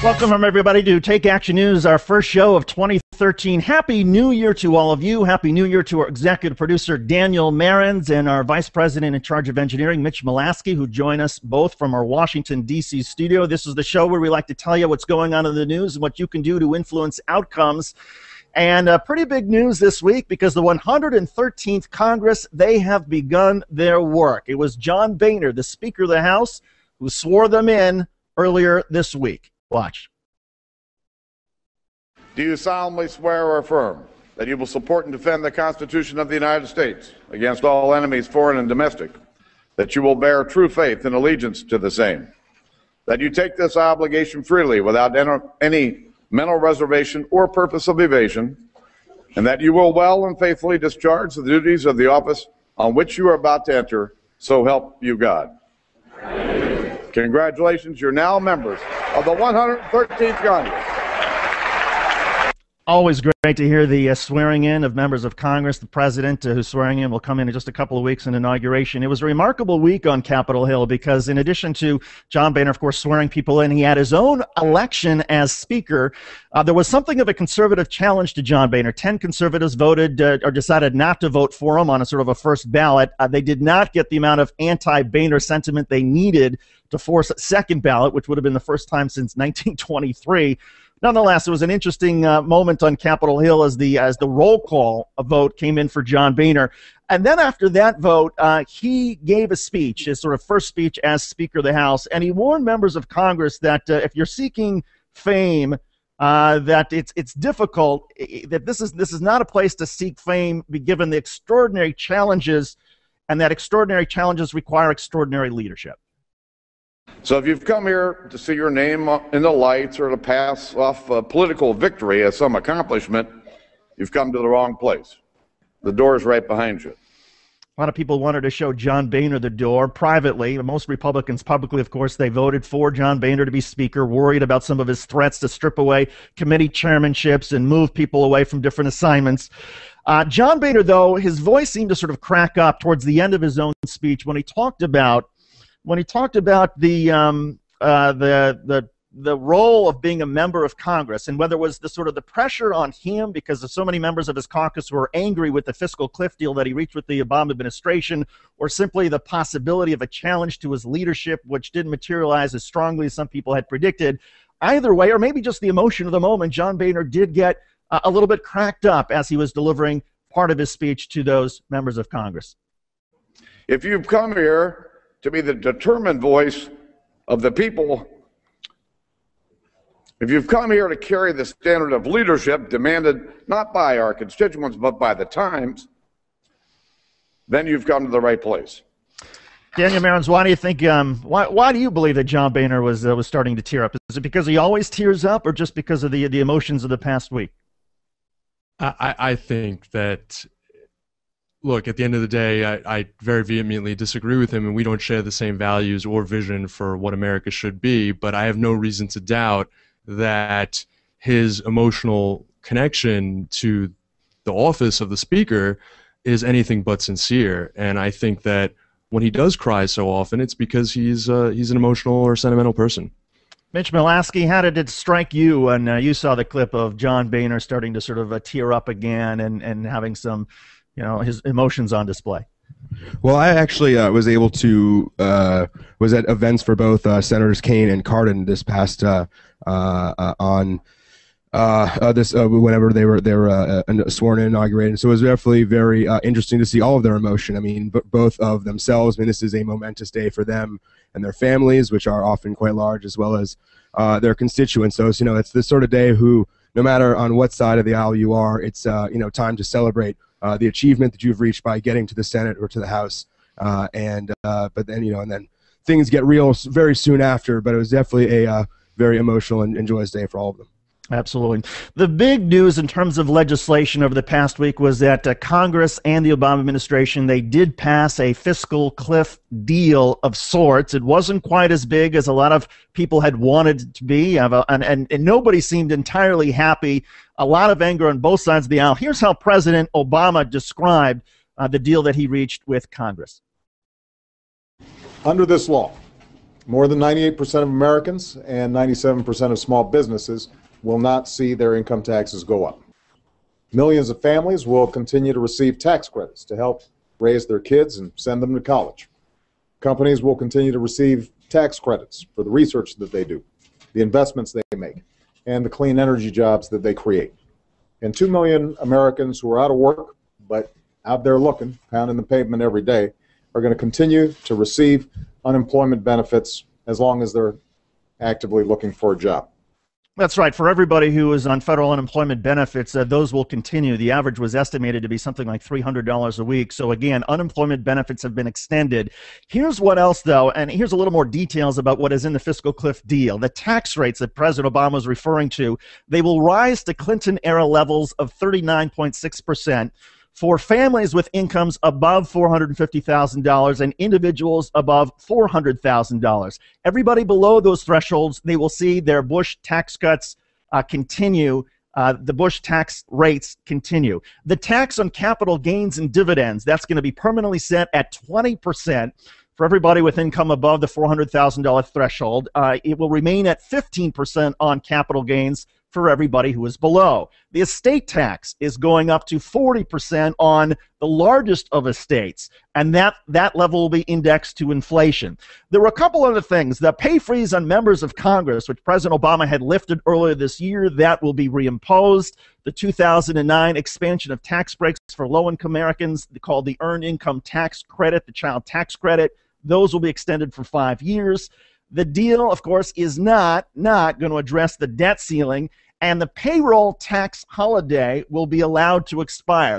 Welcome, everybody, to Take Action News, our first show of 2013. Happy New Year to all of you. Happy New Year to our executive producer, Daniel Marins, and our vice president in charge of engineering, Mitch Mulaski, who join us both from our Washington, D.C. studio. This is the show where we like to tell you what's going on in the news and what you can do to influence outcomes. And pretty big news this week because the 113th Congress, they have begun their work. It was John Boehner, the Speaker of the House, who swore them in earlier this week. Watch. Do you solemnly swear or affirm that you will support and defend the Constitution of the United States against all enemies, foreign and domestic, that you will bear true faith and allegiance to the same, that you take this obligation freely without any mental reservation or purpose of evasion, and that you will well and faithfully discharge the duties of the office on which you are about to enter, so help you God? Congratulations, you're now members of the 113th Congress. Always great to hear the swearing in of members of Congress. The president who's swearing in will come in just a couple of weeks in inauguration. It was a remarkable week on Capitol Hill because in addition to John Boehner, of course, swearing people in, he had his own election as Speaker. There was something of a conservative challenge to John Boehner. 10 conservatives voted or decided not to vote for him on a sort of a first ballot. They did not get the amount of anti-Boehner sentiment they needed to force a second ballot, which would have been the first time since 1923. Nonetheless, it was an interesting moment on Capitol Hill as the roll call vote came in for John Boehner. And then after that vote, he gave a speech, his sort of first speech as Speaker of the House, and he warned members of Congress that if you're seeking fame, that it's difficult, that this is not a place to seek fame, given the extraordinary challenges, and that extraordinary challenges require extraordinary leadership. So if you've come here to see your name in the lights or to pass off a political victory as some accomplishment, you've come to the wrong place. The door is right behind you. A lot of people wanted to show John Boehner the door privately. Most Republicans publicly, of course, they voted for John Boehner to be Speaker, worried about some of his threats to strip away committee chairmanships and move people away from different assignments. John Boehner, though, his voice seemed to sort of crack up towards the end of his own speech when he talked about the role of being a member of Congress, and whether it was the sort of the pressure on him because of so many members of his caucus who were angry with the fiscal cliff deal that he reached with the Obama administration, or simply the possibility of a challenge to his leadership, which didn't materialize as strongly as some people had predicted. Either way, or maybe just the emotion of the moment, John Boehner did get a little bit cracked up as he was delivering part of his speech to those members of Congress. If you've come here to be the determined voice of the people, if you've come here to carry the standard of leadership demanded not by our constituents but by the times, then you've come to the right place. Daniel Marins, why do you think? Why do you believe that John Boehner was starting to tear up? Is it because he always tears up, or just because of the emotions of the past week? I think that. Look, at the end of the day, I very vehemently disagree with him, and we don't share the same values or vision for what America should be, but I have no reason to doubt that his emotional connection to the office of the Speaker is anything but sincere. And I think that when he does cry so often, it's because he's an emotional or sentimental person. Mitch Mulaski, how did it strike you when you saw the clip of John Boehner starting to sort of tear up again and having some, his emotions on display? Well, I actually was able to was at events for both Senators Kaine and Cardin this past on whenever they were sworn in, inaugurated. So it was definitely very interesting to see all of their emotion. I mean, both of themselves. I mean, this is a momentous day for them and their families, which are often quite large, as well as their constituents. So it's this sort of day who, no matter on what side of the aisle you are, it's time to celebrate the achievement that you've reached by getting to the Senate or to the House, but then and then things get real very soon after. But it was definitely a very emotional and joyous day for all of them. Absolutely. The big news in terms of legislation over the past week was that Congress and the Obama administration, they did pass a fiscal cliff deal of sorts. It wasn't quite as big as a lot of people had wanted it to be, and nobody seemed entirely happy. A lot of anger on both sides of the aisle. Here's how President Obama described the deal that he reached with Congress. Under this law, More than 98% of Americans and 97% of small businesses will not see their income taxes go up. Millions of families will continue to receive tax credits to help raise their kids and send them to college. Companies will continue to receive tax credits for the research that they do, the investments they make, and the clean energy jobs that they create. And 2 million Americans who are out of work, but out there looking, pounding the pavement every day, are going to continue to receive unemployment benefits as long as they're actively looking for a job. That's right. For everybody who is on federal unemployment benefits, those will continue. The average was estimated to be something like $300 a week. So again, unemployment benefits have been extended. Here's what else, though, and here's a little more details about what is in the fiscal cliff deal. The tax rates that President Obama was referring to, they will rise to Clinton-era levels of 39.6%. for families with incomes above $450,000 and individuals above $400,000. Everybody below those thresholds, they will see their Bush tax cuts continue. The Bush tax rates continue. The tax on capital gains and dividends, that's going to be permanently set at 20%. For everybody with income above the $400,000 threshold. It will remain at 15% on capital gains for everybody who is below. The estate tax is going up to 40% on the largest of estates, and that level will be indexed to inflation. There were a couple other things. The pay freeze on members of Congress, which President Obama had lifted earlier this year, that will be reimposed. The 2009 expansion of tax breaks for low-income Americans, called the Earned Income Tax Credit, the Child Tax Credit, those will be extended for 5 years. The deal, of course, is not going to address the debt ceiling, and the payroll tax holiday will be allowed to expire.